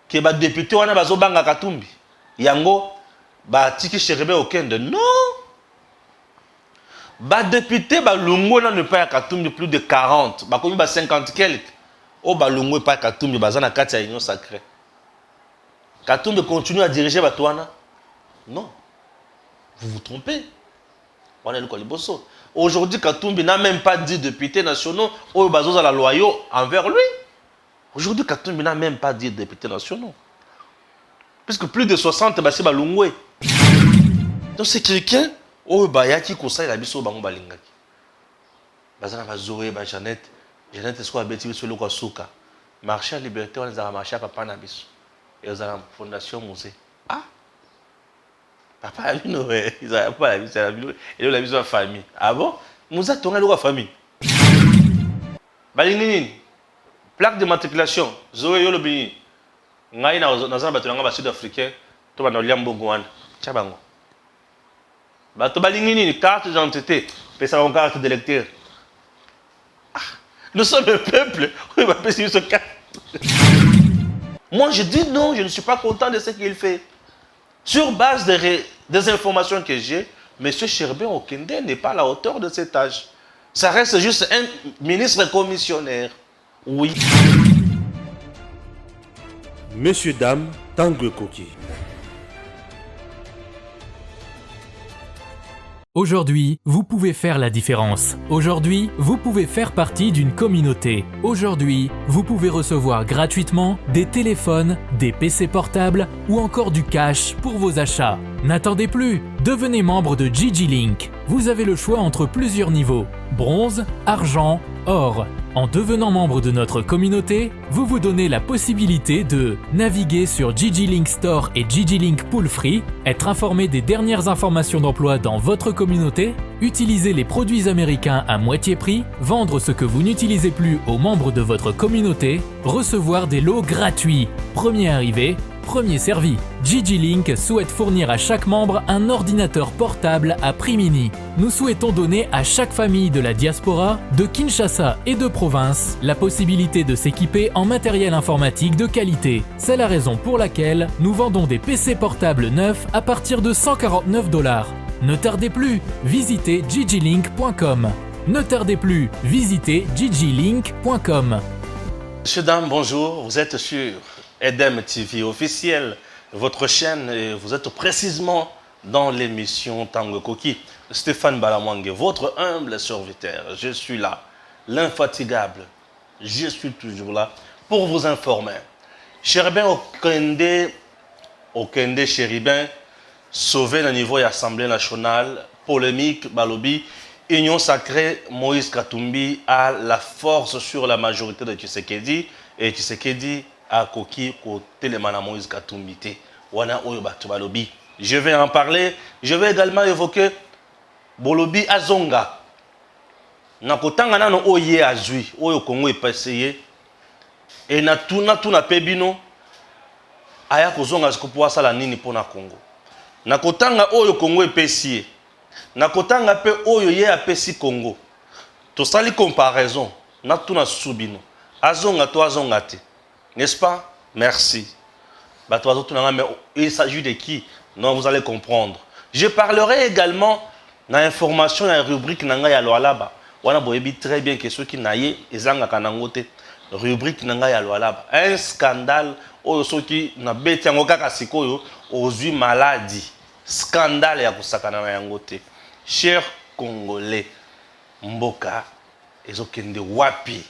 que ba député wana bazobanga Katumbi yango ba tiki Cherubin okende non ba député ba lungo na ne pas ya Katumbi plus de 40 ba komi ba 50 quelques o ba lungo pas Katumbi bazana kati ya union sacrée Katumbi continue à diriger Batouana non vous vous trompez on est le Koliboso aujourd'hui Katumbi n'a même pas 10 députés nationaux au bazoza la loyaux envers lui. Aujourd'hui, Katumbi n'a même pas dit députés nationaux. Puisque plus de 60, c'est Balungwe. Donc c'est quelqu'un, oh, Bayaki, Kosa, il a mis sur Bango Balingaki. Bazana Bazoé, Jeannette, Jeannette, est-ce qu'on a bêti sur le Kwasuka? Marché à liberté, on a marché à Papa Nabiso. Et on a la fondation musée. Ah! Papa a vu, non, ils n'ont pas la vie, c'est la vie. Et la vie de la famille. Ah bon? Nous avons tourné la famille. Balingini. Plaque de matriculation, Zoé Yolobini. Ngai na nazana batulanga ba sud-africain, to ba nolia mbongo wana. Chabango. Bato balingi ni carte d'identité, pesa une carte d'électeur. Ah, nous sommes le peuple, oui, va payer ce carte. Moi je dis non, je ne suis pas content de ce qu'il fait. Sur base des informations que j'ai, M. Cherubin Okende n'est pas à la hauteur de cet âge. Ça reste juste un ministre commissionnaire. Oui. Messieurs, dames, Tanguy Koki. Aujourd'hui, vous pouvez faire la différence. Aujourd'hui, vous pouvez faire partie d'une communauté. Aujourd'hui, vous pouvez recevoir gratuitement des téléphones, des PC portables ou encore du cash pour vos achats. N'attendez plus, devenez membre de Gigi Link. Vous avez le choix entre plusieurs niveaux, bronze, argent, or. En devenant membre de notre communauté, vous vous donnez la possibilité de naviguer sur Gigi Link Store et Gigi Link Pool Free, être informé des dernières informations d'emploi dans votre communauté, utiliser les produits américains à moitié prix, vendre ce que vous n'utilisez plus aux membres de votre communauté, recevoir des lots gratuits. Premier arrivé, premier servi. Gigi Link souhaite fournir à chaque membre un ordinateur portable à prix mini. Nous souhaitons donner à chaque famille de la diaspora, de Kinshasa et de province, la possibilité de s'équiper en matériel informatique de qualité. C'est la raison pour laquelle nous vendons des PC portables neufs à partir de $149. Ne tardez plus, visitez gigilink.com. Ne tardez plus, visitez gigilink.com. Messieurs, dames, bonjour, vous êtes sur Edem TV officiel, votre chaîne, et vous êtes précisément dans l'émission Tanguy Koki. Stéphane Balamwangue, votre humble serviteur. Je suis là, l'infatigable. Je suis toujours là pour vous informer. Cherubin Okende Cherubin, sauvé au niveau de l'Assemblée nationale, polémique, Balobi, Union sacrée, Moïse Katumbi a la force sur la majorité de Tshisekedi, et Tshisekedi a Koki côté les mana Moïse Katumbi. Wana oyo batu balobi. Je vais en parler. Je vais également évoquer Bolobi Azonga. Nakotanga nano oye azui, oyo Kongo epaseye. Et na tuna pebino aya kozonga zikopoa sala nini pona Kongo. Nakotanga oyo Kongo epesiye. Nakotanga pe oyo ye apesi Kongo. To sali comparaison na tuna subino. Azonga to azonga te. N'est-ce pas? Merci. Mais il s'agit de qui? Non, vous allez comprendre. Je parlerai également dans l'information, dans la rubrique Nanga Yaloalaba. On a très bien que ceux qui n'aillent, ils ont kanangote. Rubrique Nanga Yaloalaba. Un scandale, ou ceux qui n'a bêté en okaka sikoyo, aux yeux maladie. Scandale ya kusakana na yangote. Chers Congolais, Mboka, ils ont kende wapi.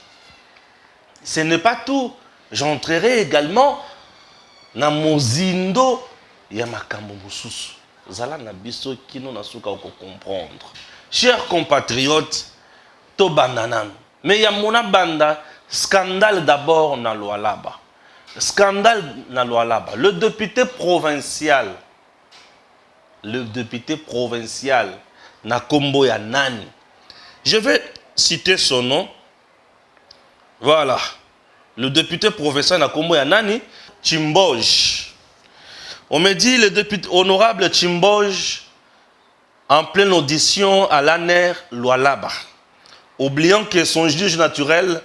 Ce n'est pas tout. J'entrerai également dans Mozindo ya makambo mususu. Zala na biso kino na suka oko comprendre. Chers compatriotes, to bandanan. Mais ya mona banda scandale d'abord na Lualaba. Scandale na Lualaba. Le député provincial na Kombo ya nani. Je vais citer son nom. Voilà. Le député provincial na Kombo ya nani, Chimboj. On me dit le député honorable Chimboj en pleine audition à l'ANER Lualaba, oubliant que son juge naturel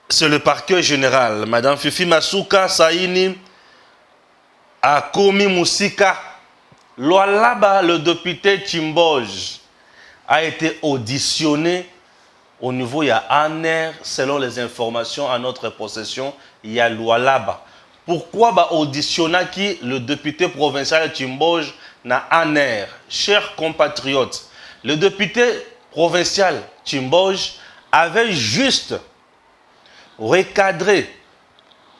c'est le parquet général. Madame Fifi Masuka Saini a commis Moussika. Lualaba, le député Chimboj, a été auditionné au niveau, il y a ANER, selon les informations à notre possession, il y a Lualaba. Pourquoi auditionner qui le député provincial Chimboj na ANER? Chers compatriotes, le député provincial Chimboj avait juste recadré,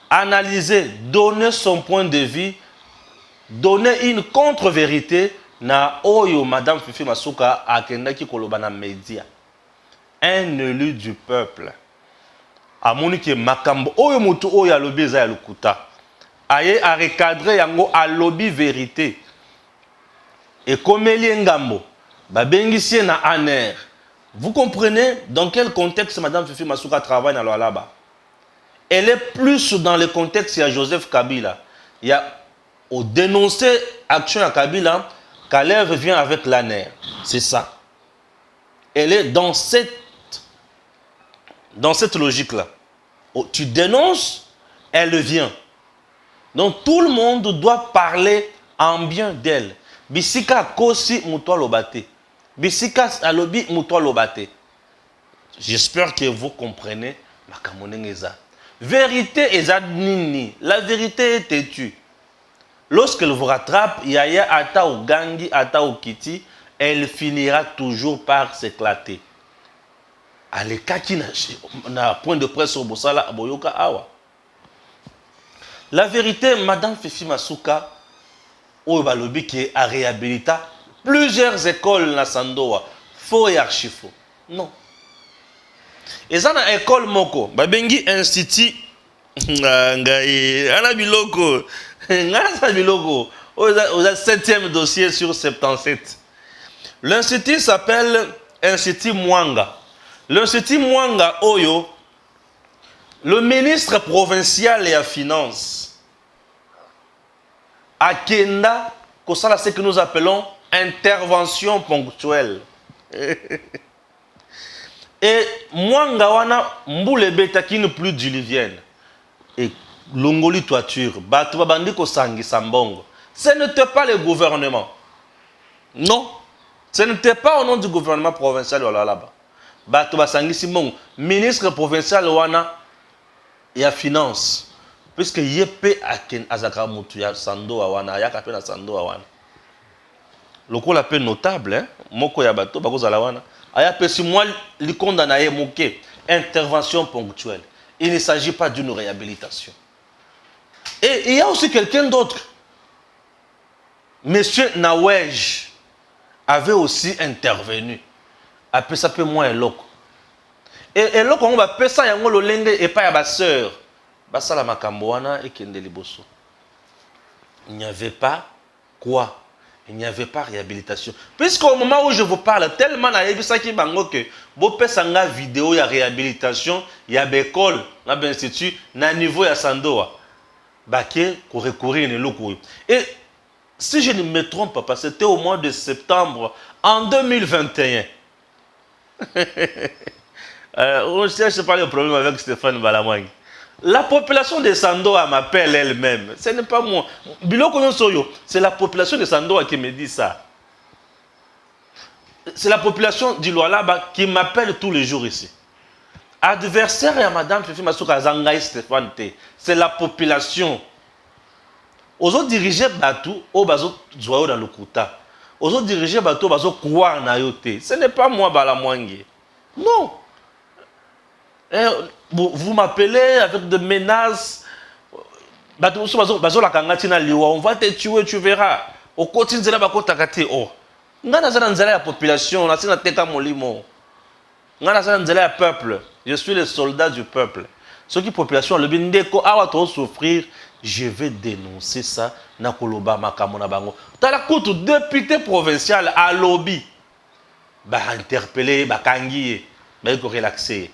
analysé, donné son point de vue, donné une contre-vérité na oyo Madame Fifi Masuka akendaki koloba na média. Un élu du peuple. Amoni ke makambo oyo mutu oyo alobi eza ya lukuta. Aye a recadré yango alobi vérité. Et comme ngambo babengisie na ANER. Vous comprenez dans quel contexte Madame Fifi Masuka travaille dans Lualaba? Elle est plus dans le contexte, il y a Joseph Kabila. Il y a au dénoncer action à Kabila, Kalev vient avec l'ANER. C'est ça. Elle est dans cette logique-là. Tu dénonces, elle vient. Donc tout le monde doit parler en bien d'elle. Bisika kosi mutwa lobate. Bisika alobi mutwa lobate. J'espère que vous comprenez ma kamonengeza. Vérité eza nini. La vérité est têtue. Lorsqu'elle vous rattrape, Yaya ata ou gangi, ata ou kiti, elle finira toujours par s'éclater. Allez, kaki na point de presse au Bosala, Boyoka Awa. La vérité, Madame Fifi Masuka, au balobi qui a réhabilité plusieurs écoles na Sandoa, faux et archi faux. Non. Et ça na école moko, babengi institut ngai ana biloko. Ngasa biloko. Au 7e dossier sur 77. L'institut s'appelle Institut Mwanga. L'institut Mwanga Oyo, le ministre provincial et à finance, Akenda, c'est ce que nous appelons intervention ponctuelle. Et Mwanga wana mboule beta qui ne plus diluvienne. Et Longoli toiture, Batou Babandi Kosangi Sambongo. Ce n'était pas le gouvernement. Non. Ce n'était pas au nom du gouvernement provincial de là-bas. Batou Basangi Simbongo, ministre provincial Wana et à finance. Puisque Yepe Aken Azaka Moutou ya Sando Awana, Yakape na Sando Awana. Le coup l'appelle notable, hein? Moko Yabato, Bakozala Wana. Ayape si moi, li condamné moqué. Intervention ponctuelle. Il ne s'agit pas d'une réhabilitation. Et il y a aussi quelqu'un d'autre. Monsieur Nawej avait aussi intervenu. Après ça, peut moins eloko. Et eloko, on va appeler ça, yango lo lenge et pas ya ba sœur. Basa la makamboana et kende liboso. Il n'y avait pas quoi? Il n'y avait pas réhabilitation. Puisqu'au moment où je vous parle, tellement na yebisa ki bango que bo pesa nga vidéo ya réhabilitation, ya bécole, na ben institut, na niveau ya Sandoa. Baké pour recourir ne loko. Et si je ne me trompe pas, c'était au mois de septembre en 2021. On cherche pas le problème avec Stéphane Balamwang. La population de Sandoa m'appelle elle-même. Ce n'est pas moi. C'est la population de Sandoa qui me dit ça. C'est la population du Lualaba qui m'appelle tous les jours ici. Adversaire à Madame Fifi Masuka Zangaï Stéphane T. C'est la population. Aux autres dirigeants Batou, au bazo Zouao dans le Kouta. Aux autres dirigeants Batou, bazo Kouar Nayote. Ce n'est pas moi Balamwang. Non. Vous m'appelez avec des menaces. On va te tuer, tu verras. Au quotidien, tu vas te oh. La population, peuple. Je suis le soldat du peuple. Ceux qui population le bindeko awa to souffrir, je vais dénoncer ça na koloba makamona bango. Tala kutu député provincial à lobby. Ba interpeller, ba kangié, ba ko relaxer.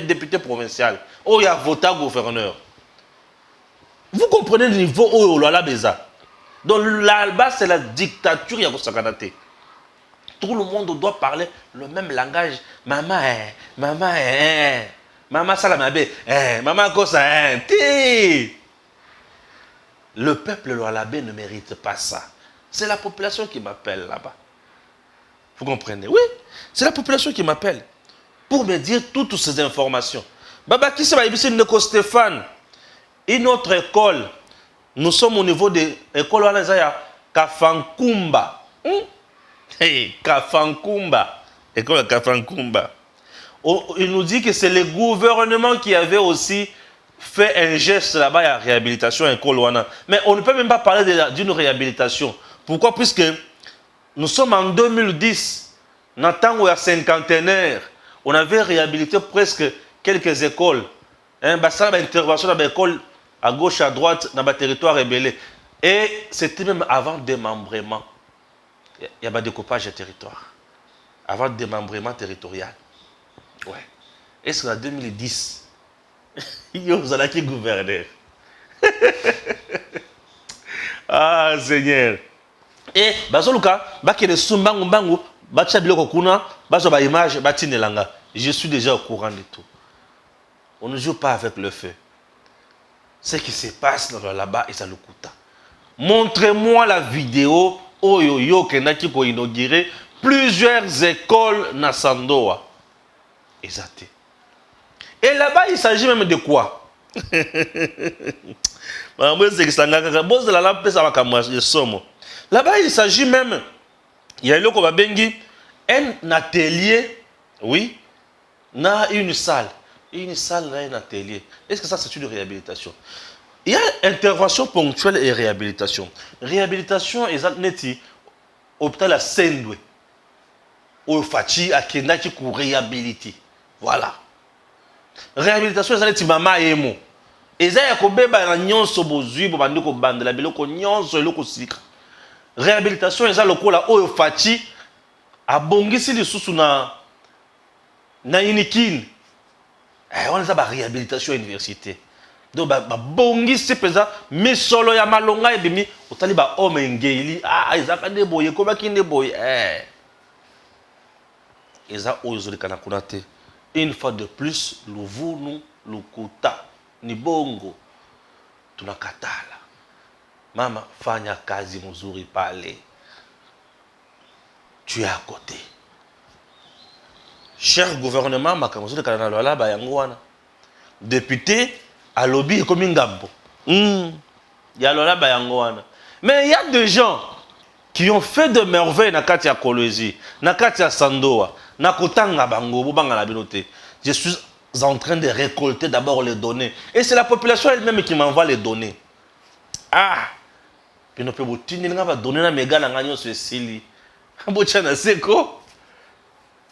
Député provincial, oh il y a voté gouverneur. Vous comprenez le niveau où il y a beza. Donc là-bas c'est la dictature il y a Sakanate. Tout le monde doit parler le même langage. Maman, maman. Maman Salamabe, maman Kosa, ti. Le peuple Lualabé ne mérite pas ça. C'est la population qui m'appelle là-bas. Vous comprenez? Oui, c'est la population qui m'appelle pour me dire toutes ces informations. Baba, qui c'est Neko Stéphane? Une autre école. Nous sommes au niveau de l'école Kafankumba. Hey, Kafankumba. École Kafankumba. Il nous dit que c'est le gouvernement qui avait aussi fait un geste là-bas à la réhabilitation à l'école Wana. Mais on ne peut même pas parler d'une réhabilitation. Pourquoi? Puisque nous sommes en 2010, dans le temps où il y a cinquantenaire, on avait réhabilité presque quelques écoles. Ça a intervention dans l'école à gauche, à droite, dans le territoire rébellé. Et c'était même avant démembrement. Il y a un découpage de territoire. Avant démembrement territorial. Ouais. Et c'est en 2010. Vous allez qui gouverneur. Ah, Seigneur. Et, je suis déjà au courant de tout. On ne joue pas avec le feu. Ce qui se passe là-bas, et ça le coûte. Montrez-moi la vidéo Oyoyo Kenaki ko inauguré plusieurs écoles na Sandoa. Exact. Et là-bas, il s'agit même de quoi? Là-bas, il s'agit même, il y a un atelier, oui, dans une salle. Une salle, là, un atelier. Est-ce que ça, c'est une réhabilitation? Il y a intervention ponctuelle et réhabilitation. Réhabilitation, exact, neti, hôpital à Sendwe. Au Fachi, à Kenaki, pour réhabiliter. Voilà. Réhabilitation, c'est neti mama emo. Eza ya kobeba na nyonso bozui bo bandi ko bandela biloko nyonso eloko sika. Réhabilitation eza lokola oyo Fachi abongisi lisusu na inikine. On a la réhabilitation à l'université. Donc, bongisi pesa misolo ya malonga ebimi otali ba homme ngeli ezaka de boye ko bakinde boye eza oyo kana kunate. Une fois de plus luvunu lukuta ni bongo tunakatala. Mama fanya kazi mzuri pale. Tu es à côté. Cher gouvernement, makamuzuri kana lwala ba yango wana. Député à lobby comme Ngambo. Ya lwala ba yango wana. Mais il y a des gens qui ont fait de merveilles na kati ya Kolwezi, na kati ya Sandoa, na kotanga bango bo banga la binote. Je suis en train de récolter d'abord les données et c'est la population elle-même qui m'envoie les données. Ah, puis nous pouvons tenir nga ba donner na mega na nganyo Cécile. Bochana seko.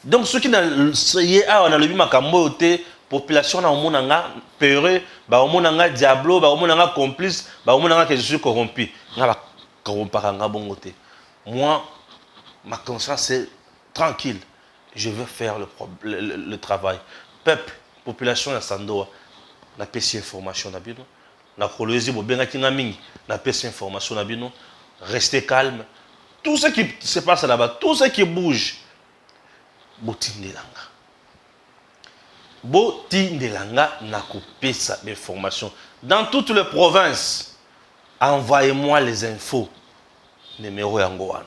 Donc ceux qui n'ont pas le makambo te population na omonanga peureux, ba omonanga diablo, ba omonanga complice, ba omonanga que je suis corrompu. Nga ba corrompaka bongo te. Moi ma conscience est tranquille. Je veux faire le travail. Peuple, population ya Sandoa, na pesi information na bino. Na Kolwezi bo benga kinga mingi, na pesi information na bino. Restez calme. Tout ce qui se passe là-bas, tout ce qui bouge, Botindelanga. Botindelanga n'a coupé sa information. Dans toutes les provinces, envoyez-moi les infos. Numéro Yangoana.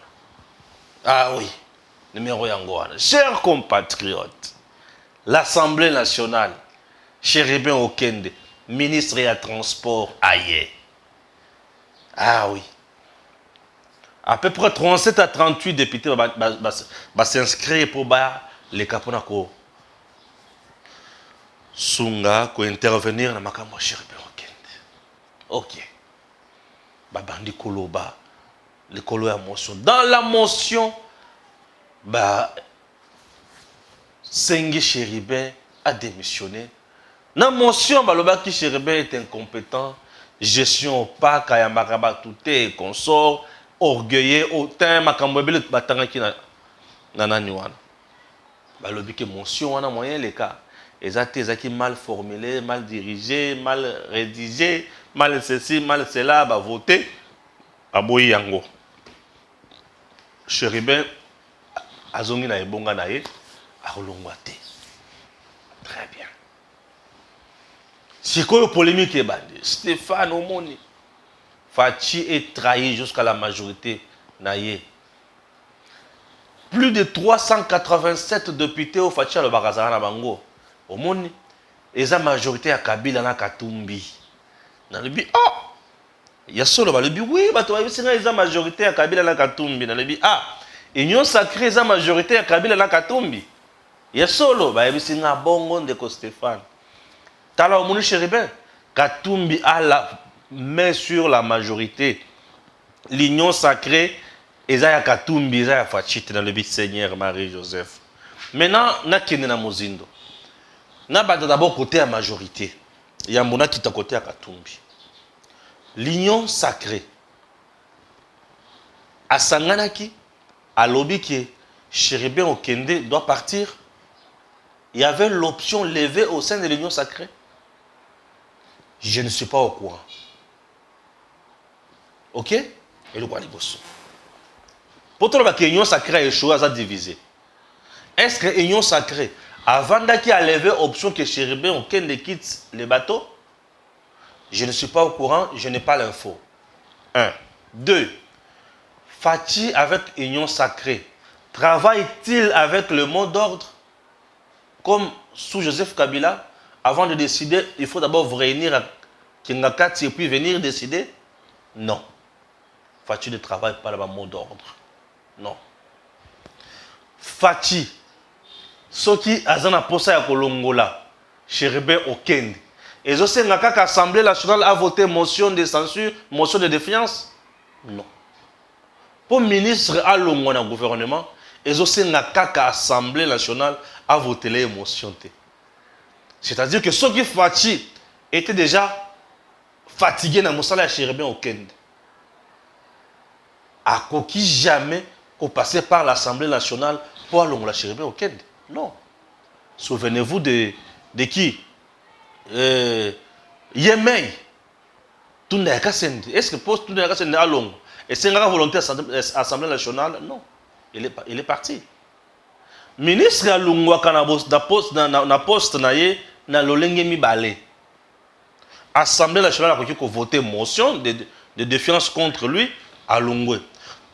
Ah oui, numéro Yangoana. Chers compatriotes, l'Assemblée nationale, Chéribin Okende, ministre des Transports, aïe. Ah oui. À peu près 37 à 38 députés vont s'inscrire pour les Kaponako. Sunga, pour intervenir dans ma campagne. Ok. Babandi Koloba. Les Kolo à motion. Dans la motion, Sengi Chéribin a démissionné. Dans la motion, Balobaki Chéribin est incompétent. Gestion opaque, Kayambaraba, tout est consort. Orgueilleux, autant makambobele batanga ki na nani wana. Balobi ke motion wana moyen les cas. Ezaki mal formulé, mal dirigé, mal rédigé, mal ceci, mal cela, ba voter aboyi yango. Chéribin azongi na ebonga na ye akolongwa te. Très bien. C'est quoi la polémique? Stéphane Omoni. Fachi est trahi jusqu'à la majorité. Naye. Plus de 387 députés au Fachi à le Barazara na Bango. Omoni. Et la majorité à Kabila na Katumbi. Dans le but, ah! Il y a solo le but, oui, c'est la majorité à Kabila na Katumbi. Dans le but, ah! Union sacrée, la majorité à Kabila na Katumbi. Il y a solo, c'est un bon de Stéphane. Tala Omoni Chéribin. Katumbi a la main sur la majorité. L'union sacrée, Ezaya Katumbi, Ezaya Fachite dans le but Seigneur Marie-Joseph. Maintenant, na kene na Mozindo. Na bata d'abord côté à majorité. Il y a mona qui est à côté à Katumbi. L'union sacrée. À Sanganaki, à Lobi qui Chéribin Okende doit partir. Il y avait l'option levée au sein de l'union sacrée. Je ne suis pas au courant. Ok? Et le quoi les bossons? Pourtant, l'union sacrée a échoué à diviser. Est-ce que l'union sacrée, avant qu'il a levé l'option que Chéribin Okende quitte les bateaux? Je ne suis pas au courant, je n'ai pas l'info. 1. 2. Fachi avec l'union sacrée, travaille-t-il avec le mot d'ordre? Comme sous Joseph Kabila, avant de décider, il faut d'abord réunir à Kingakati et puis venir décider? Non. Fachi ne travaille pas dans le mot d'ordre. Non. Fachi, ceux qui ont posé à Kolongola, Chéribin Okende, et aussi l'Assemblée nationale a voté motion de censure, motion de défiance? Non. Pour le ministre à Longo dans le gouvernement, et aussi l'Assemblée nationale a voté les motions. C'est-à-dire que ceux qui Fachi étaient déjà fatigués dans le salaire Chéribin Okende. À qui jamais qu'on passait par l'Assemblée nationale pour aller la Chéribin Okende. Non. Souvenez-vous de qui? Yemei. Est-ce que poste tout n'est pas long? Et c'est une volonté de l'Assemblée nationale? Non. Il est parti. Ministre à Lungwa na poste na lolenge mibale. Assemblée nationale a voté motion de défiance contre lui à Lungwe.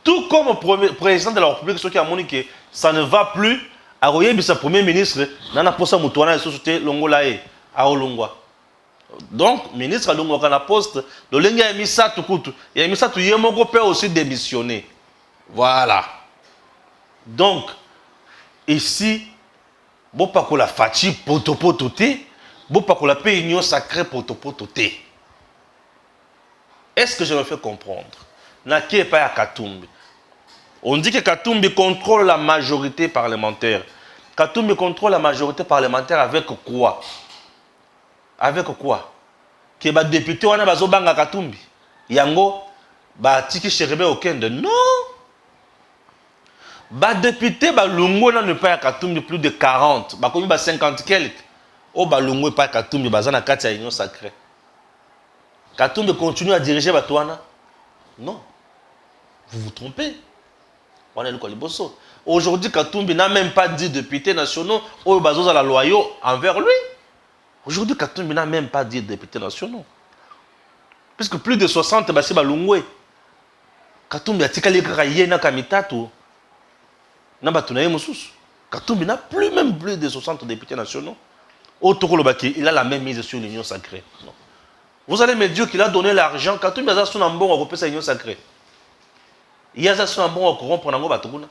Tout comme président de la République, ce qui a montré que ça ne va plus, à sa premier ministre, nana posa mutuana et société Longolae à Olungwa. Donc, ministre à Lungwa na poste, lolenge a mis ça tout coûte. Il a mis ça tout yemoko peut aussi démissionner. Voilà. Donc, ici, bon pas qu'on la Fachi potopototé, bon pas qu'on la paix union sacrée potopototé. Est-ce que je me fais comprendre? N'a qui est pas à Katumbi. On dit que Katumbi contrôle la majorité parlementaire. Katumbi contrôle la majorité parlementaire avec quoi? Avec quoi? Que les députés on a besoin de Katumbi. Yango, ba tiki Chéribin Okende. Non. Les députés Lungo ne pas à Katumbi plus de 40. Ba komi ba 50 quelques. Oh ba Lungo pas à Katumbi bazana kati ya union sacrée. Katumbi continue à diriger Batouana? Non. Vous vous trompez. Aujourd'hui, Katumbi n'a même pas dit députés nationaux au bazo à la loyaux envers lui. Aujourd'hui, Katumbi n'a même pas dit députés nationaux. Puisque plus de 60 basi balungwe. Katumbi a tika leka yena kamitatu. Na batunaye mususu. Katumbi n'a plus de 60 députés nationaux. Il a la même mise sur l'union sacrée. Non. Vous allez me dire qu'il a donné l'argent. Katumbi a son ambon à repasser l'union sacrée. Il y a ça un bon courant pour Nango Batuguna.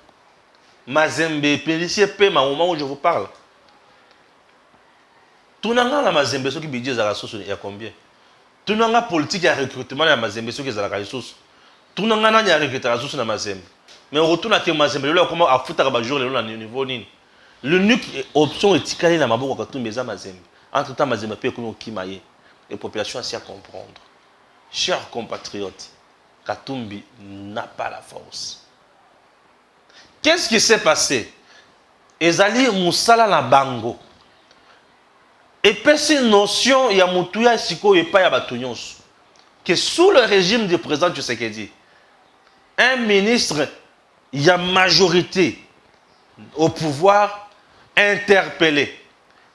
Mazembe, policier paiement au moment où je vous parle. Tout n'a la Mazembe, ceux qui budget la ressource, il y a combien? Tout n'a politique et recrutement à Mazembe, ceux qui ont la ressource. Tout n'a pas recrutement à la ressource à Mazembe. Mais on retourne à Mazembe, là, comment à foutre à jour le niveau ni. L'unique option est de caler la mabou à tout mes Mazembe. Entre temps, Mazembe peut comme Kimaye. Les populations assez à comprendre. Chers compatriotes, Katumbi n'a pas la force. Qu'est-ce qui s'est passé? Ezali Moussala na bango. Et puis cette notion, il y a Moutouya Siko et pas Yabatunyos. Que sous le régime du président Tshisekedi, un ministre, il y a majorité au pouvoir interpellé.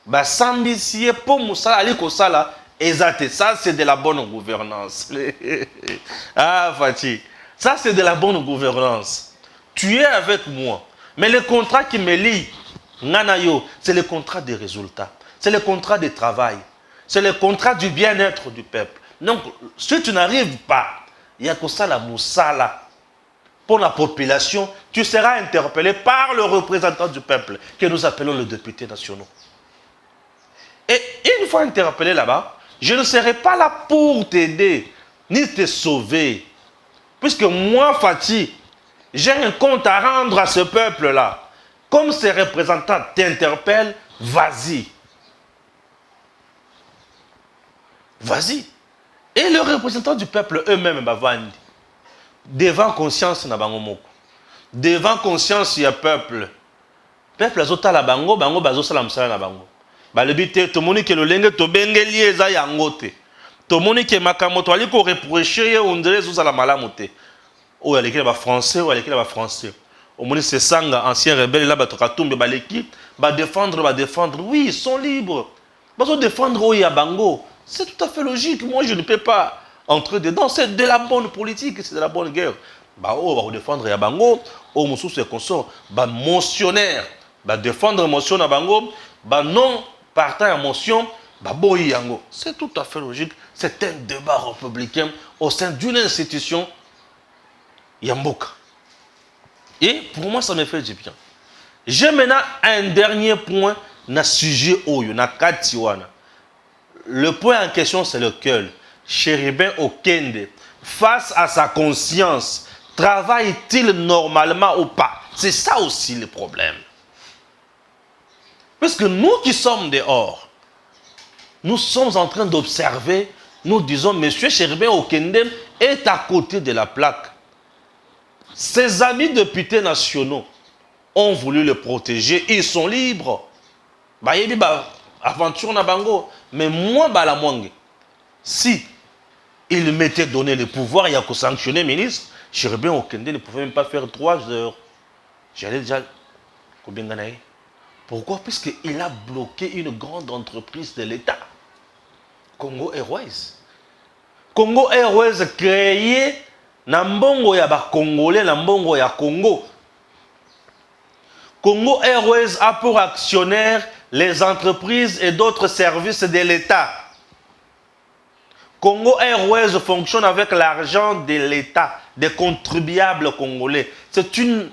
Bah, Sambisie pour Moussala Ali Kosala, Exact. Ça, c'est de la bonne gouvernance. Ah, Fatih. Ça, c'est de la bonne gouvernance. Tu es avec moi. Mais le contrat qui me lie, Nanayo, c'est le contrat des résultats. C'est le contrat de travail. C'est le contrat du bien-être du peuple. Donc, si tu n'arrives pas, il y a que ça la moussala. Pour la population, tu seras interpellé par le représentant du peuple, que nous appelons le député national. Et une fois interpellé là-bas, je ne serai pas là pour t'aider, ni te sauver. Puisque moi, Fatih, j'ai un compte à rendre à ce peuple-là. Comme ces représentants t'interpellent, vas-y. Vas-y. Et le représentant du peuple eux-mêmes, devant conscience, devant conscience, il y a peuple. Peuple azota la bango, bango bazosa la msala na bango. Balebite, to moni ke lolenge to bengeli eza yangote. To moni ke makamoto ali ko reprocher on dirait zosa la malamote. Oh, il y a les Français, ou il y a les Français. Au moins, c'est Sanga, ancien rebelle, là, Batokatumbe, l'équipe, va défendre. Oui, ils sont libres. Ils vont défendre Oyabango. C'est tout à fait logique. Moi, je ne peux pas entrer dedans. C'est de la bonne politique, c'est de la bonne guerre. Bah, on va défendre Yabango. Oh, mon sous consort. Bah, motionnaire. Bah, défendre motion à Bango. Bah, non, partant à motion. Bah, Boyango. C'est tout à fait logique. C'est un débat républicain au sein d'une institution. Yamboka. Et pour moi, ça me fait du bien. J'ai maintenant un dernier point dans sujet Oyo, na Katiwana. Le point en question, c'est lequel? Chérubin Okende, face à sa conscience, travaille-t-il normalement ou pas? C'est ça aussi le problème. Parce que nous qui sommes dehors, nous sommes en train d'observer, nous disons, monsieur Chérubin Okende est à côté de la plaque. Ses amis députés nationaux ont voulu le protéger. Ils sont libres. Bah, il y a aventure na bango. Mais moi, la mwangue, si il m'était donné le pouvoir, il y a que sanctionner ministre, Chérubin Okende ne pouvait même pas faire 3 heures. J'allais déjà. Pourquoi? Puisqu'il a bloqué une grande entreprise de l'État. Congo Airways. Congo Airways créé Nambongo ya ba Congolais, Nambongo ya Congo. Congo Airways a pour actionnaires les entreprises et d'autres services de l'État. Congo Airways fonctionne avec l'argent de l'État, des contribuables congolais. C'est une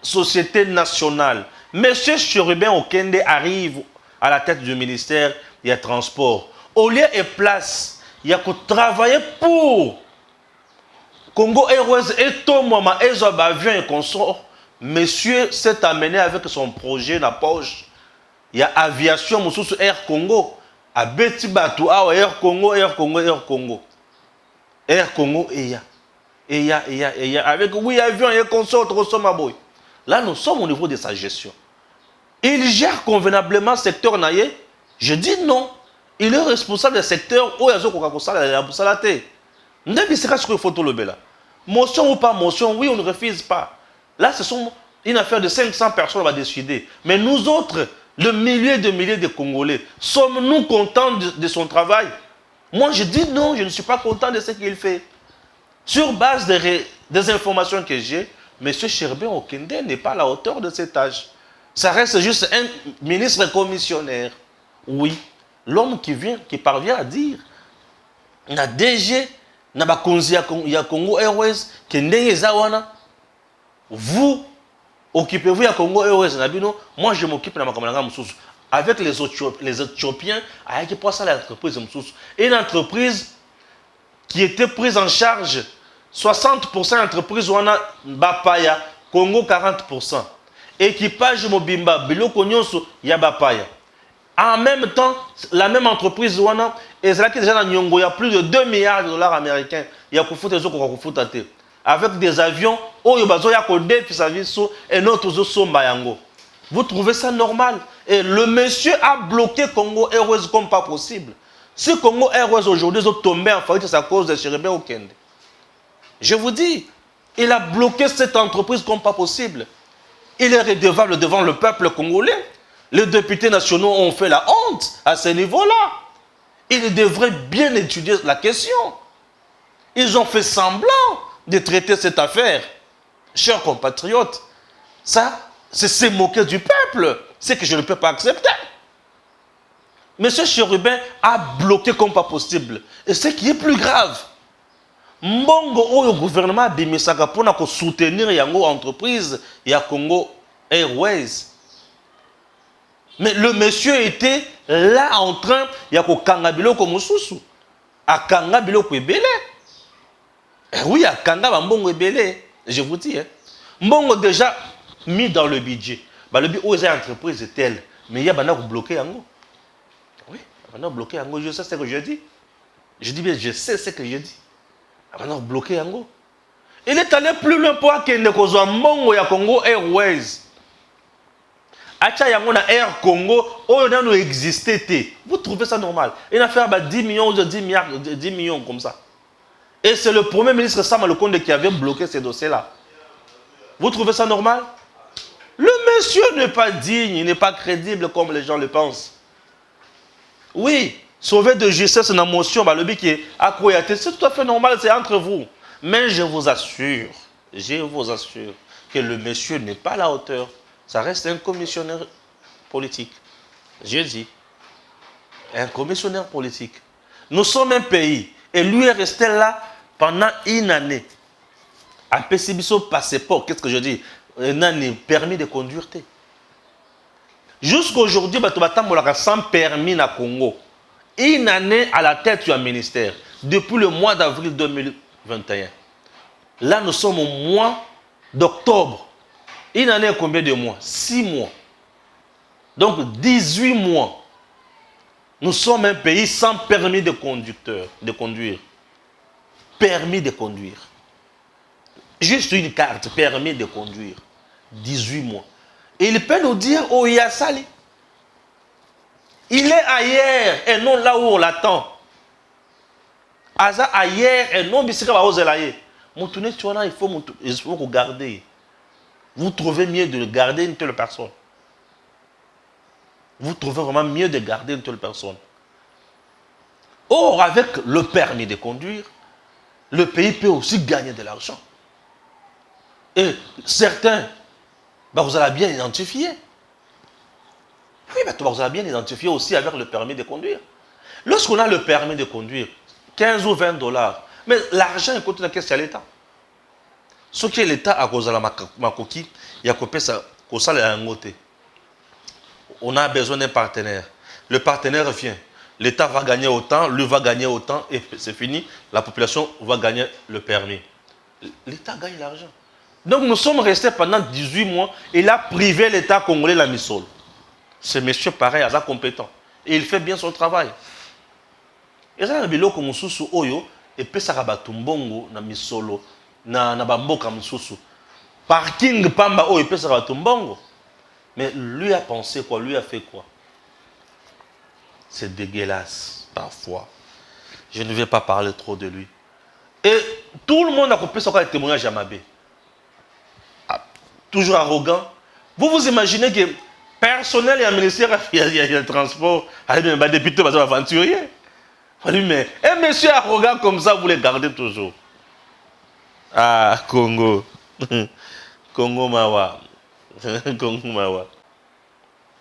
société nationale. Monsieur Chérubin Okende arrive à la tête du ministère des Transports. Au lieu et place, il y a que travailler pour Congo Airways et tout moment, ils ont avion et consort. Monsieur s'est amené avec son projet dans la poche. Il y a aviation, Moussous Air Congo. À Betty Batou, Air Congo, Air Congo, Air Congo. Air Congo, et il y a. Avec oui, avion et consort, là, nous sommes au niveau de sa gestion. Il gère convenablement le secteur naïe. Je dis non. Il est responsable du secteur où il y a des motion ou pas motion, oui, on ne refuse pas. Là, ce sont une affaire de 500 personnes, on va décider. Mais nous autres, le milliers de Congolais, sommes-nous contents de son travail? Moi, je dis non, je ne suis pas content de ce qu'il fait. Sur base des informations que j'ai, M. Chérubin Okende n'est pas à la hauteur de cet âge. Ça reste juste un ministre commissionnaire. Oui, l'homme qui parvient à dire, na DG, na bakonzi ya Congo Airways, que Zawana, vous occupez-vous à Congo Airways, moi je m'occupe de ma Moussous. Avec les Éthiopiens, avec l'entreprise Moussous. Une entreprise qui était prise en charge, 60% d'entreprise Wana Bapaya, Congo 40%. Équipage Mobimba, Biloko Nyonso, Yabapaya. En même temps, la même entreprise Wana, et c'est là qu'il y a plus de 2 milliards de dollars américains. Il y a avec des avions, et notre. Vous trouvez ça normal? Et le monsieur a bloqué Congo Airways comme pas possible. Si Congo Airways aujourd'hui est tombé en faillite, c'est à cause de Chérubin Okende. Je vous dis, il a bloqué cette entreprise comme pas possible. Il est redevable devant le peuple congolais. Les députés nationaux ont fait la honte à ce niveau-là. Ils devraient bien étudier la question. Ils ont fait semblant de traiter cette affaire. Chers compatriotes, ça, c'est se moquer du peuple. C'est que je ne peux pas accepter. Monsieur Chérubin a bloqué comme pas possible. Et ce qui est plus grave, Mbongo au gouvernement bimisaka pona ko soutenir yango entreprise ya Congo Airways. Mais le monsieur était là en train ya ko kanga biloko mususu. Akanga biloko ebele. Oui, akanga ba mbongo ebele, je vous dis hein. Mbongo déjà mis dans le budget. Bah le budget aux entreprises est tel, mais il y a bana ko bloquer yango. Oui, bana bloquer yango, je sais ce que je dis. Je dis bien je sais ce que je dis. Bana bloquer yango. Il est allé plus loin pour qu'il ne cause mbongo ya Congo Airways. Acha yango na Air Congo, oh n'a nous existé. Vous trouvez ça normal? Il a fait 10 millions ou 10 milliards, 10 millions comme ça. Et c'est le premier ministre Sam Lukonde qui avait bloqué ces dossiers-là. Vous trouvez ça normal? Le monsieur n'est pas digne, il n'est pas crédible comme les gens le pensent. Oui, sauver de justesse une motion, le but qui est à quoi c'est tout à fait normal, c'est entre vous. Mais je vous assure que le monsieur n'est pas à la hauteur. Ça reste un commissionnaire politique. Je dis, un commissionnaire politique. Nous sommes un pays, et lui est resté là pendant une année. À Pessibiso passeport, qu'est-ce que je dis? Un année, permis de conduire. Jusqu'à aujourd'hui, sans permis na Congo. Une année à la tête du ministère. Depuis le mois d'avril 2021. Là, nous sommes au mois d'octobre. Une année, combien de mois? 6 mois. Donc, 18 mois. Nous sommes un pays sans permis de conduire. Permis de conduire. Juste une carte, permis de conduire. 18 mois. Et il peut nous dire, oh, il y a Sali. Il est ailleurs et non là où on l'attend. Aza ailleurs et non bisika ba ozelaye. Moutouné tuana, il faut garder. Vous trouvez mieux de garder une telle personne. Vous trouvez vraiment mieux de garder une telle personne. Or, avec le permis de conduire, le pays peut aussi gagner de l'argent. Et certains, vous allez bien identifier. Oui, vous allez bien identifier aussi avec le permis de conduire. Lorsqu'on a le permis de conduire, 15 ou 20 dollars, mais l'argent est côté de la caisse à l'État. Ce qui est l'État à cause de la makoki, il y a coupé ça, on a besoin d'un partenaire. Le partenaire vient. L'État va gagner autant, lui va gagner autant, et c'est fini. La population va gagner le permis. L'État gagne l'argent. Donc nous sommes restés pendant 18 mois, et il a privé l'État congolais la misole. Ce monsieur pareil, il est compétent. Et il fait bien son travail. Et ça, il y a des oyo, et puis ça va tumbongo na misolo, na bamboka misusu. Parking pamba oyo, et puis ça va tumbongo. Mais lui a pensé quoi? Lui a fait quoi? C'est dégueulasse, parfois. Je ne vais pas parler trop de lui. Et tout le monde a coupé son témoignage à Mabé. Toujours arrogant. Vous vous imaginez que personnel et un ministère, il y a le transport, il y a des députés aventuriers. Mais un monsieur arrogant comme ça, vous les gardez toujours. Ah, Congo. Congo Mawa. Congo Mawa.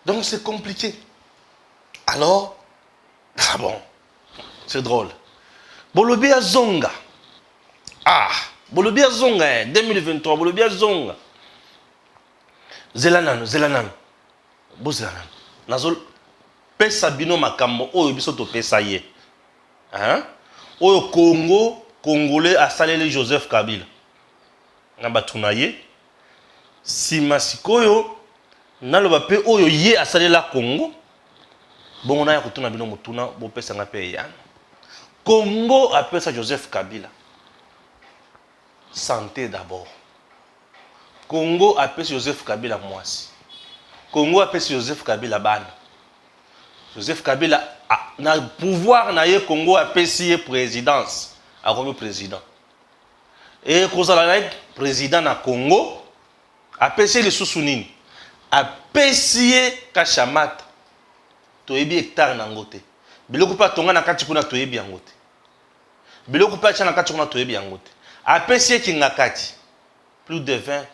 Donc c'est compliqué. Alors, ah bon, c'est drôle. Bolobia Zonga. Ah, Bolobia Zonga, 2023, Bolobia Zonga. Zelanan. Bozelanan. Nazol pesa bino makambo oyo biso to pesa ye. Hein? Oyo Congo, Congolais a salé Joseph Kabila. Namba tunaye. Sima sikoyo naloba pe oyo ye a salé la Congo. Bon, on a écouté bino mutuna bo pesa nga pe ya. Congo appelle ça Joseph Kabila. Santé d'abord. Congo appelle Joseph Kabila Mwasi. Congo appelle Joseph Kabila Ban. Joseph Kabila a le pouvoir na ye Congo appelle si présidence. A comme président. Et Kozala président na Congo appelle si le Sousounine. Appelle si Kachamata. Toyebi hectare nangote. biloko pa tonga na kati kuna toyebi yango te biloko pa tia na kati kuna toyebi yango te apesi ekinga kati plus de 20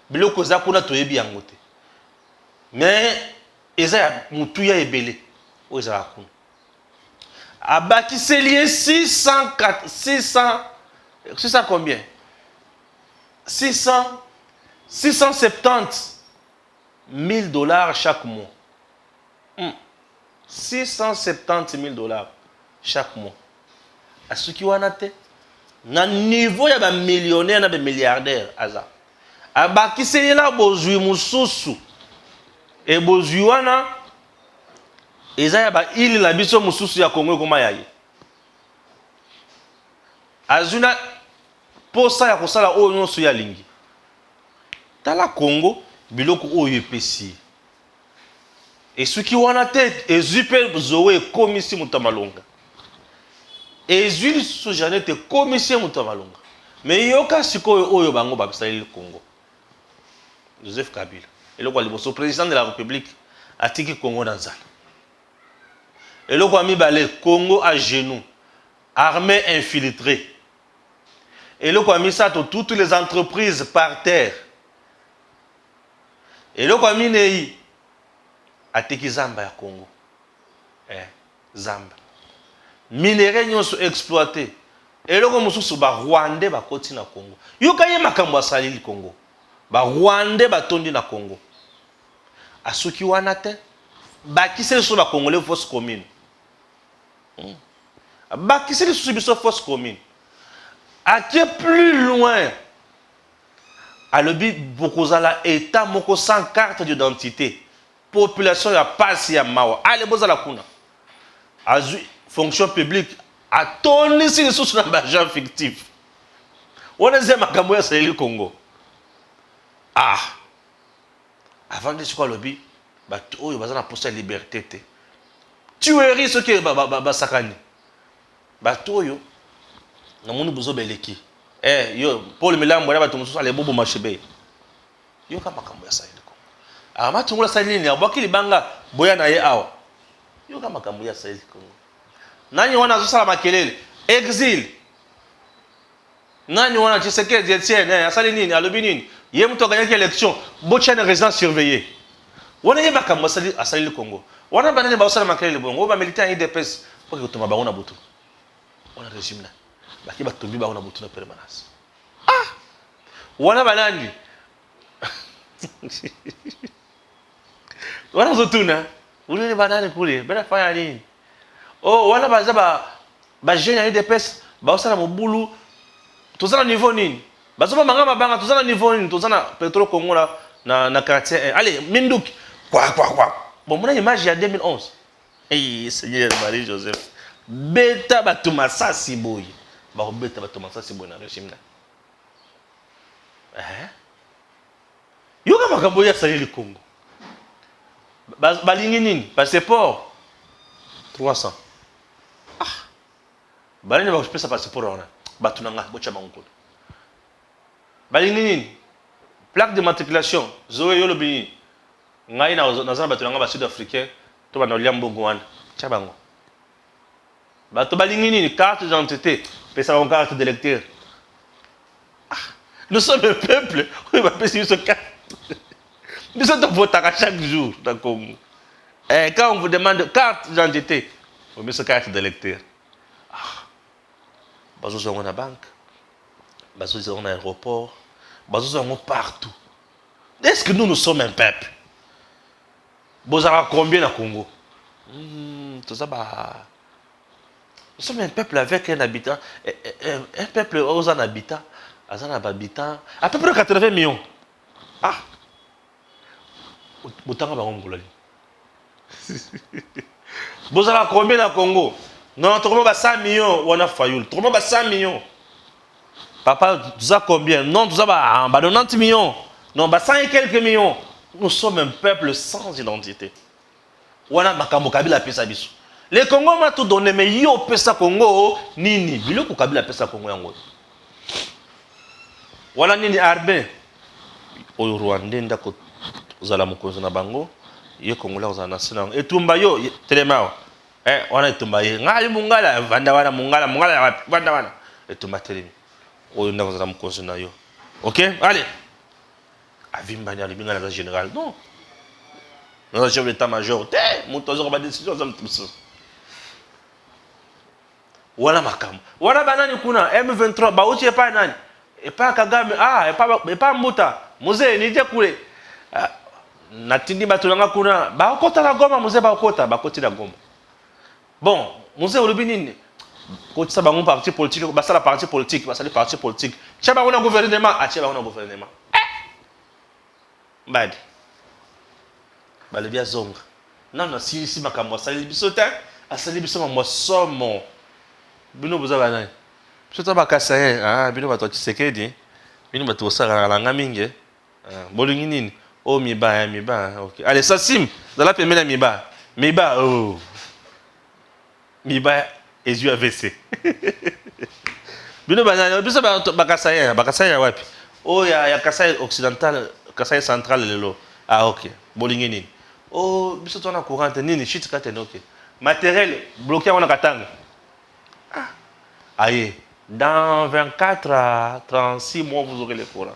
biloko za kuna toyebi yango te mais eza ya mutu ya ebele oyo ezalaka kuna abakiseli ye 600 combien 670 $1000 chaque mois. 670 $1000 chaque mois. À ce qui wana te na niveau ya ba millionnaire na ba milliardaire aza. Abakiseli na bozui mususu. E bozui wana eza ya ba ili la biso mususu ya Congo koma yaye. Azuna posa ya kosala oyo nyonso ya lingi. Tala Congo biloko oyo epesi. Et ce qui wana te ezupe zowe komisi mutamalonga. Ezuli sojane te komisi mutamalonga. Mais yoka sikoyo oyo bango babisali le Congo. Joseph Kabila. Et le liboso président de la République atiki Congo dans zala. Et le ami balé Congo à genoux, armée infiltrée. Et le ami ça toutes les entreprises par terre. Et le ami nei atiki Zamba ya Congo. Zamba. Minerais nyonso exploité. Et le mususu ba Rwandais ba koti na Congo. Yoka ye makambo asali le Congo. Ba Rwandais ba tondi na Congo. Asuki wana te bakiseli so ba Congolais fausse commune. Bakiseli so biso fausse commune. Aki plus loin. Alobi bokozala état moko sans carte d'identité. Population ya pasi ya mawa. Allez bozala kuna. Azui fonction publique a tonni si les sources na agent fictif. On est makambo ya Sahel Congo. Ah. Avant de ce quoi lobby, oyo bazana poste ya liberté te. Tuerie ce que ba sakani. Oyo na moni bozo beleki. Yo Paul Milambo na bato mususu ale bobo machebe. Yo ka makambo ya Sahel Congo. Ah matungula Sahel ni abaki libanga boya na ye awa. Yo ka makambo ya Sahel Congo. Nani wana zosala makelele exil. Nani wana Tshisekedi Etienne asali nini alobi nini? Ye mtu aganyaki élection, bocha na résidence surveillée. Wana ye makambo asali le Congo. Wana banane ba osala makelele bongo ba militaire IDPS pour que toma bango na butu. Wana régime na. Baki ba tombi bango na butu na permanence. Ah! Wana banani? Wana zotuna. Uli banane kule, bana fanya nini? Oh, wana baza ba jeune ya IDPS ba osala mobulu. Tozana niveau nini? Bazoba manga mabanga tozana niveau nini? Tozana Petro Congo na quartier. Allez, Mindouk. Quoi. Bon, mon image ya 2011. Seigneur Marie Joseph. Beta batuma sasi boy. Ba beta batuma sasi boy na régime na. Yoga makambo ya Sahel Congo. Balingi nini? Passeport 300. Balingi ba pesa passeport wana. Batunanga bocha mangolo. Balingi nini? Plaque de matriculation. Zoé yo lobini. Ngai na zana batunanga ba sud-africain to ba na liambongo wana. Chabango. Bato balingi nini? Carte d'identité. Pesa une carte d'électeur. Nous sommes un peuple. Oui, va payer ce carte. Nous sommes voter chaque jour dans le Congo. Quand on vous demande carte d'identité, vous mettez ce carte d'électeur. Bazo zongo na banque, bazo zongo na aéroport, bazo zongo partout. Est-ce que nous sommes un peuple? Bozara combien na Congo? Tout ça bah. Nous sommes un peuple avec un habitant, un peuple aux un habitant, à peu près 80 millions. Ah. Botanga ba ngolali. Bozara combien na Congo? Non, tout le monde a 100 millions, on a failli. Tout le monde a 100 millions. Papa, tu as combien? Non, tu as 90 millions. Non, 100 et quelques millions. Nous sommes un peuple sans identité. On a makambo Kabila pesa biso. Les Congo m'a tout donné, mais yo pesa Congo, nini. Biloko Kabila pesa Congo yango. Wala nini arbe. Oyo Rwandais ndako zala mokonzi na bango. Yo Congolais za national. Et tumba yo telemao. wana etumba ye ngali mungala vanda wana mungala vanda wana etumba telemi oyo ndako za mukonzi na yo. OK, allez. Avimbani alibinga na général. Non. Non, chef d'état-major. Muto zo ba décision za mtuso. Wala makamu. Wala banani kuna M23 ba uchi epa nani? Epa Kagame, epa Mbuta. Muze nije kule. Natindi batulanga kuna ba okota la Goma, muze ba okota, ba koti la Goma. Bon, muze olobi nini? Koti sa bango parti politique, ba sala parti politique, ba sala parti politique. Chaba on a gouvernement, chaba on a gouvernement. Badi. Ba le bia zonga. Non, si makambo sali bisota, asali biso mo somo. Bino boza banani. Biso ba kasaye, bino bato Tshisekedi. Bino bato osala la ngaminge. Bolingi nini? Oh miba, OK. Allez, Sassim, dans la première miba. Miba, oh. Miba et yeux AVC. Bino banani, biso ba kasaye wapi? Oh ya Kasaye occidental, Kasaye central lelo. OK. Bolingi nini? Oh, biso tona courant nini shit kate OK. Matériel bloqué on a katanga. Aïe, dans 24 à 36 mois vous aurez le courant.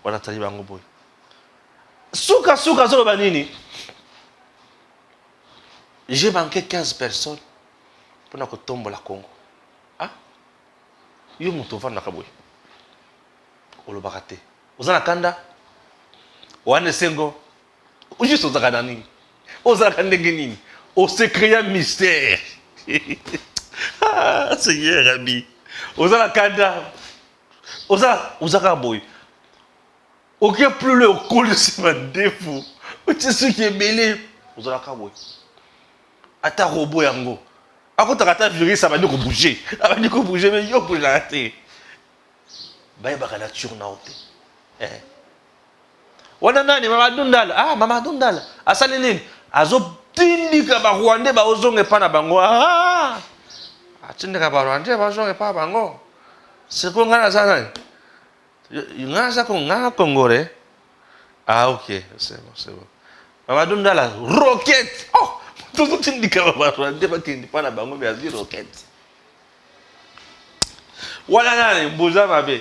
Voilà tali bango boy. Souka zo banini. J'ai manqué 15 personnes pour que tombe la Congo. Yo muto vanda kaboy. Olo bakate. Ozana kanda. Wane sengo. Juste ozaka nini. Ozaka ndenge nini. Au secret mystère. Seigneur ami. Ozana kanda. Ozaka boy. Aucun plus le cool c'est ma défaut. Tu sais qui est mêlé. Ozaka boy. Ata robot yango. Ako takata virus ça va nous bouger. Ça va nous bouger mais yo pour l'arrêter. Ba ba nature na ote. Wana nani mama Dundala. Mama Dundala. Asali nini? Azo tindika ba Rwanda ba ozonge pa na bango. Atindika ba Rwanda ba ozonge pa bango. C'est quoi ngana sana? Ngana ko ngana Congolais. OK, c'est bon. Mama Dundala roquette. Oh, tout tindika ba Rwanda ba tindi pa na bango ba zi roquette. Wala nani mbuza mabe.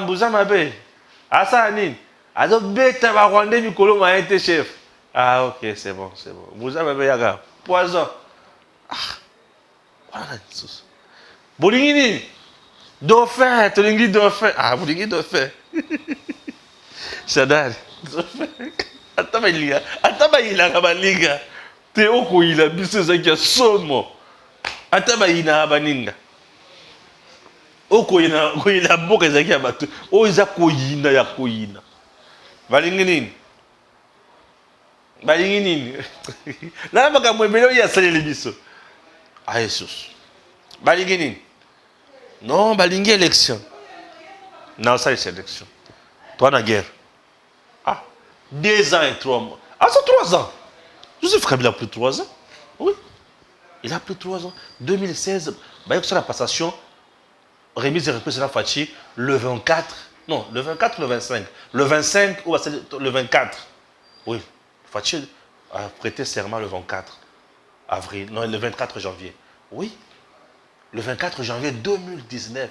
Mbuza mabe. Asa nini? Azo beta ba Rwanda mikolo ma été chef. OK, c'est bon. Mbuza mabe yaga. Poison. Voilà Jesus. Bolingi nini? Dauphin, tolingi dauphin. Bolingi dauphin. Shadari. Ataba ila kabalinga. Te oko ila biso zakia somo. Ataba ina baninga. Oko ila boka zakia batu. O iza koyina ya koyina. Balingi nini? Na baka mwemelo ya salele biso. Jesus. Balingi nini? Non, balingi élection. Non, ça c'est élection. Toi na guerre. 2 ans et 3 mois. C'est 3 ans. Joseph Kabila a plus de 3 ans. Oui. Il a plus de 3 ans. 2016, il y a la passation, remise et reprise de la Fachi, le 24. Non, le 24 ou le 25. Le 25 ou le 24. Oui. Fachi a prêté serment le 24 avril. Non, le 24 janvier. Oui. Le 24 janvier 2019.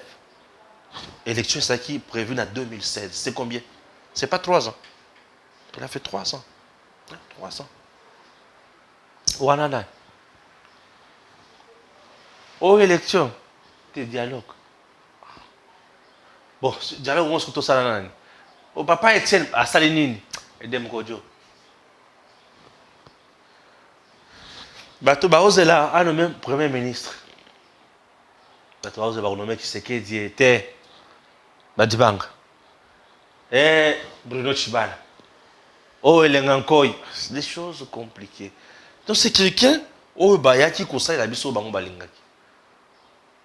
Élection Saki prévue en 2016. C'est combien? C'est pas 3 ans. Il a fait 3 ans. 3 ans. Wanana. Oh, élection. Tes dialogues. Bon, dialogue, on se retrouve ça là. Oh, papa Etienne, à Salinine. Et Demgodjo. Bato Baoze là, a nommé Premier ministre. Bato Baoze va nommer qui c'est qui dit était. Badibang. Et Bruno Chibala. Oh, Elengankoy. C'est des choses compliquées. Donc c'est quelqu'un, oh, Bayaki Kosa, il a mis sur Bango Balingaki.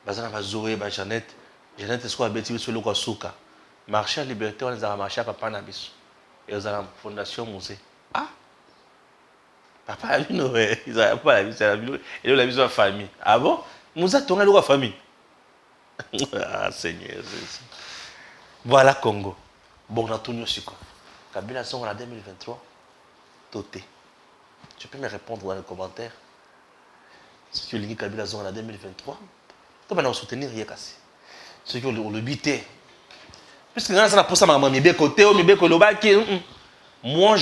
Bazana va Zoé, Jeannette. Jeannette est ce qu'on a bêti sur le Kwasuka. Marché à Liberté, on a marché à Papa Nabiso. Et on a la Fondation Musée. Papa a vu, non, ils n'ont pas la vie, c'est la vie. Et là, la vie de la famille. Ah bon? Moussa, tu as la famille. Seigneur. Voilà Congo. Bon, on a tout nous aussi. Kabila sont en 2023. Toté. Tu peux me répondre dans les commentaires. Ce qui est lié Kabila Zone en 2023. Tu vas soutenir rien cassé. Ce qui est le bité. Puisque là, ça n'a pas ça, maman, mais bien côté, mais bien côté, moi,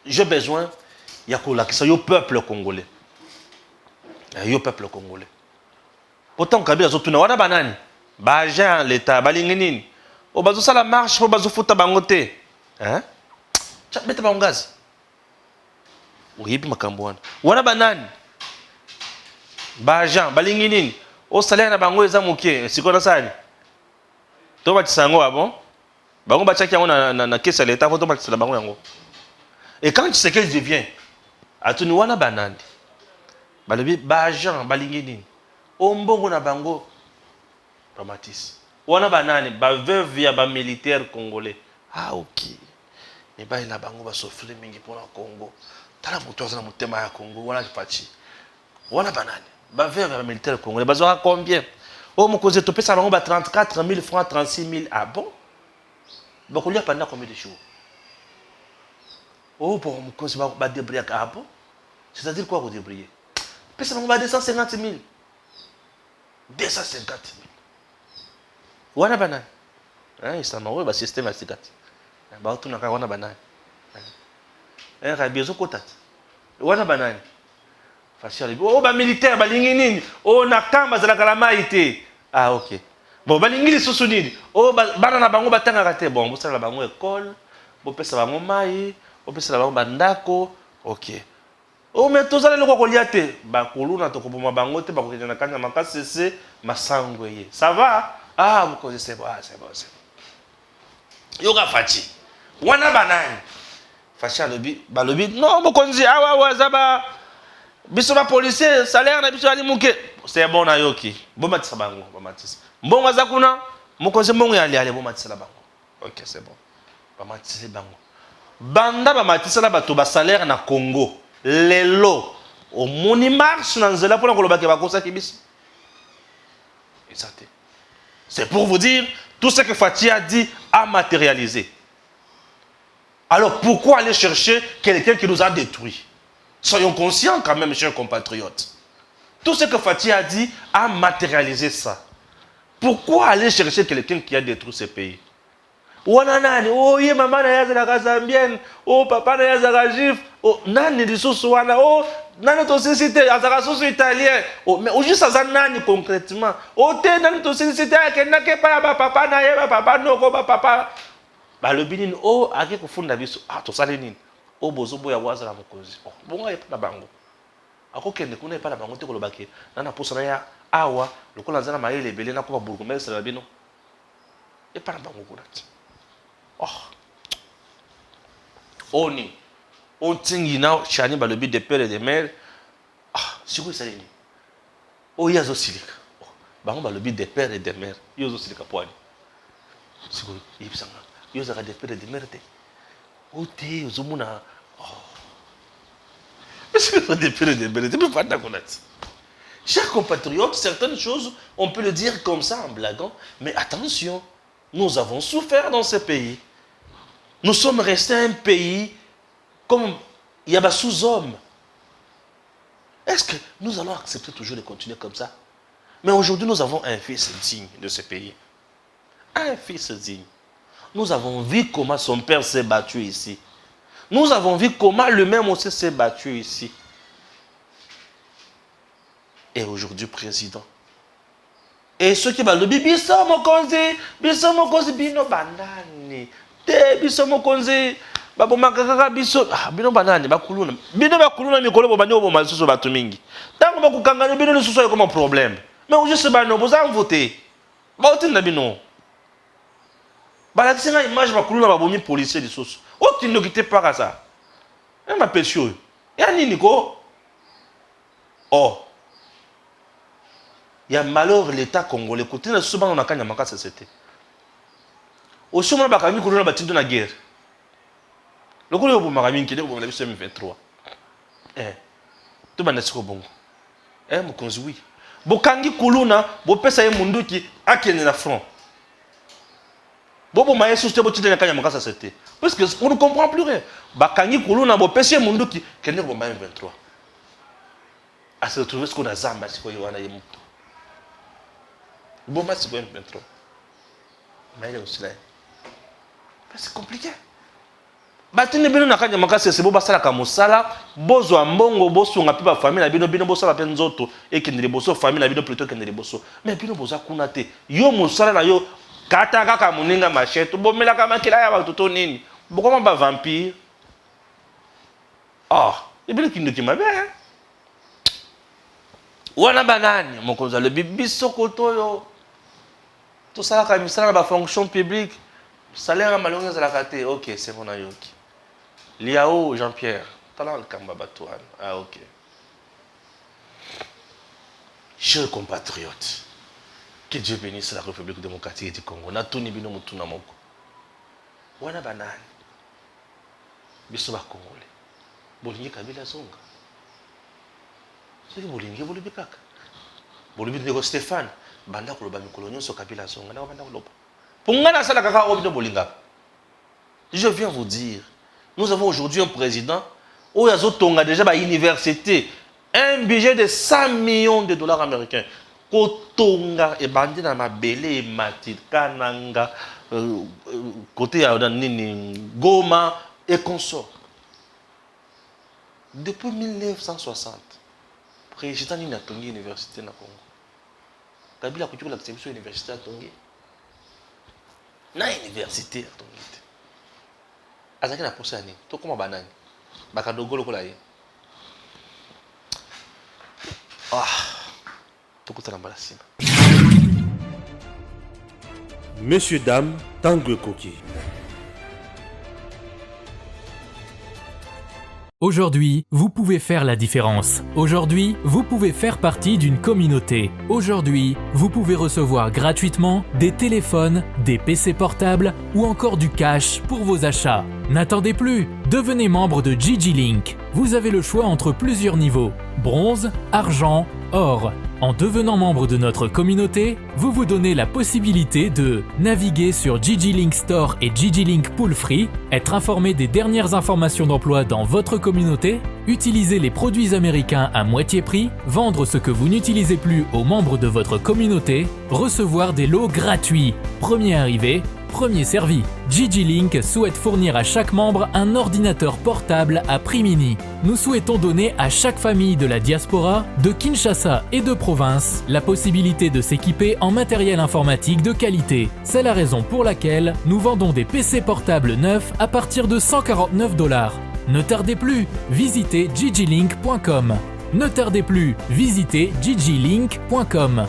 j'ai besoin, il y a le peuple congolais. Il y a le peuple congolais. Pourtant, Kabila Zone, tu n'as pas banane. Bajan, l'État, balinginini. O bazo ça la marche, o bazo futa bangote. Hein? Tu as mis ta gaz. Oui, puis ma cambouane. Wana banane. Bajan, balinginini. O salaire na bango eza moké. C'est quoi ça? To ba tsango bon? Bango ba tchaki na caisse à l'État, to ba tsala bango yango. Et quand tu sais qu'elle devient, atuni wana banane. Balobi bajan, balinginini. O mbongo na bango. Pamatis. Wana banane, ba veuve ya ba militaire congolais. Ah ok. Mais ba ila bango ba souffrir mingi pour le Congo. Tala moto za na mutema ya Congo, wana kipachi. Wana banane, ba veuve ya militaire congolais, ba zora combien? Oh mon cause to pesa bango ba 34 000 francs, 36 000. Ah bon? Ba kolia pendant combien de jours? Oh pour mon cause ba débrouiller ah bon? C'est-à-dire quoi vous débrouiller? Pesa bango ba 250 000. 250 000. Wana banane. Hein, ça m'a ouais système à sikat. Ba tu na ka wana banane. Hein, ka bezo kotat. Wana banane. Facial. Oh ba militaire ba lingi nini? Oh na kamba za la kalama ité. Ah OK. Bon ba lingi lisusu nini? Oh bana na bango batanga kate bon, bo sala bango école, bo pesa bango mai, bo pesa bango bandako. OK. Oh mais tozala loko kolia te. Ba kuluna to koboma bango te ba ko na kanya makasese masangwe. Ça va? Ah, vous connaissez pas, c'est bon, c'est bon. Yoga Fachi. Wana banane. Fachi balobi. Non, vous connaissez, ah ouais, zaba. Biso ba policier, salaire na biso ali muke. C'est bon na yoki. Bon matisa bango, bon matisa. Bon azakuna, vous connaissez mon yali ali bon matisa la bango. OK, c'est bon. Ba matisa bango. Banda ba matisa la bato ba salaire na Congo. Lelo. Au moni marche na nzela pona ko lobaki ba kosa kibisi. Exactement. C'est pour vous dire, tout ce que Fachi a dit a matérialisé. Alors pourquoi aller chercher quelqu'un qui nous a détruits? Soyons conscients quand même, chers compatriotes. Tout ce que Fachi a dit a matérialisé ça. Pourquoi aller chercher quelqu'un qui a détruit ce pays? Wananani, oh ye maman na yaza la Zambienne, oh papa na yaza la Juif, oh nani lisusu wana, oh nani to société azaka soso italien, oh mais au juste ça nani concrètement, oh te nani to société akenda ke pa ba papa na ye ba papa noko ba papa ba le binini oh ake kufunda biso ah to sale nini oh bozo boya waza la mokonzi oh bonga ye pa bango akokende kuna pa bango te ko lobake nana posa na ya awa lokola nzana mayele belé na ko ba bourgmestre la bino e pa bango kuna. Oh. Oni. On tingi na chani ba le but de père et de mère. Ah, c'est quoi ça ni? Oh yazo silika. Oh, ba on ba le but de père et de mère. Yazo silika poani. C'est quoi? Yipsanga. Yazo ka de père et de mère te. Oh te ozomuna. Oh. Est-ce que ça de père et de mère? Tu peux pas d'accord. Chers compatriotes, certaines choses, on peut le dire comme ça en blaguant, mais attention, nous avons souffert dans ce pays. Nous sommes restés un pays comme il y a des sous-hommes. Est-ce que nous allons accepter toujours de continuer comme ça? Mais aujourd'hui, nous avons un fils digne de ce pays. Un fils digne. Nous avons vu comment son père s'est battu ici. Nous avons vu comment lui-même aussi s'est battu ici. Et aujourd'hui, président. Et ceux qui veulent le biso mokonzi, bino banani. Te biso mokonzi, babo makaka biso, bino banani, bakuluna. Bino bakuluna mikolo bobani oboma susu batu mingi. Tango bakukangana bino le susu comme un problème. Mais aujourd'hui c'est bano, vous en votez. Ba otinda bino. Ba la tsinga image bakuluna babomi policier de susu. Otindo kite pas ça. Un ma pesio. Ya nini ko? Oh. Il y a malheur l'État congolais. Côté na souvent on a kanya maka société. Au sommet bakami kuluna batindo na guerre. Le kolo bo makami nkede bo na biso M23. To bana siko bongo. Mokonzi oui. Bokangi kuluna bo pesa ye munduki akende na front. Bobo maye souste bo titana kanya makasa c'était. Parce que on ne comprend plus rien. Bakangi kuluna bo pesi mundu ki kende bo maye 23. À se retrouver ce qu'on a zamba siko yoana yemuto. Bon match 23. Mais aussi là. C'est compliqué. Batine bino nakanya makasa c'est bo basala ka musala bozo ambongo boso nga pipa famille na bino bino boso ba penzoto et kendele boso famille na bino plutôt kendele boso. Mais bino boza kuna te. Yo musala na yo kata kaka muninga machete bomela kama kila ya batuto nini. Bokoma ba vampire. Ah, et bino kindo ki mabe. Wana banani mokonza le bibiso kotoyo. Tout ça comme ça dans la fonction publique. Salaire à malonga za la kate. OK, c'est mon ayoki. Liao Jean-Pierre. Talent le kamba batouane. Ah OK. Chers compatriotes, que Dieu bénisse la République démocratique du Congo. Na tuni bino mutuna moko. Wana banani. Biso ba Congolais. Bolingi kabila zonga. C'est bolingi bolibi kaka. Bolibi ndeko Stéphane. Banda koloba mikolo nyonso kabila zonga. Na banda koloba. Pongana sala kaka obino bolinga. Je viens vous dire, nous avons aujourd'hui un président où il y a tonga déjà ba université un budget de 100 millions de dollars américains. Kotonga et bandi na mabele et mati kananga côté ya nini Goma et consort. Depuis 1960, président ni na tongi université na Congo. Kabila kutuko la exception université à tongi. Na université à tongi. Azaki na posa ni to koma banani. Bakadogolo kola ye. Ah. Tokutana mbalasima. Messieurs, dames, Tanguy Koki. Aujourd'hui, vous pouvez faire la différence. Aujourd'hui, vous pouvez faire partie d'une communauté. Aujourd'hui, vous pouvez recevoir gratuitement des téléphones, des PC portables ou encore du cash pour vos achats. N'attendez plus, devenez membre de Gigi Link. Vous avez le choix entre plusieurs niveaux, bronze, argent, or. En devenant membre de notre communauté, vous vous donnez la possibilité de naviguer sur Gigi Link Store et Gigi Link Pool Free, être informé des dernières informations d'emploi dans votre communauté, utiliser les produits américains à moitié prix, vendre ce que vous n'utilisez plus aux membres de votre communauté, recevoir des lots gratuits. Premier arrivé, premier servi. Gigi Link souhaite fournir à chaque membre un ordinateur portable à prix mini. Nous souhaitons donner à chaque famille de la diaspora, de Kinshasa et de province, la possibilité de s'équiper en matériel informatique de qualité. C'est la raison pour laquelle nous vendons des PC portables neufs à partir de 149 $. Ne tardez plus, visitez gigilink.com. Ne tardez plus, visitez gigilink.com.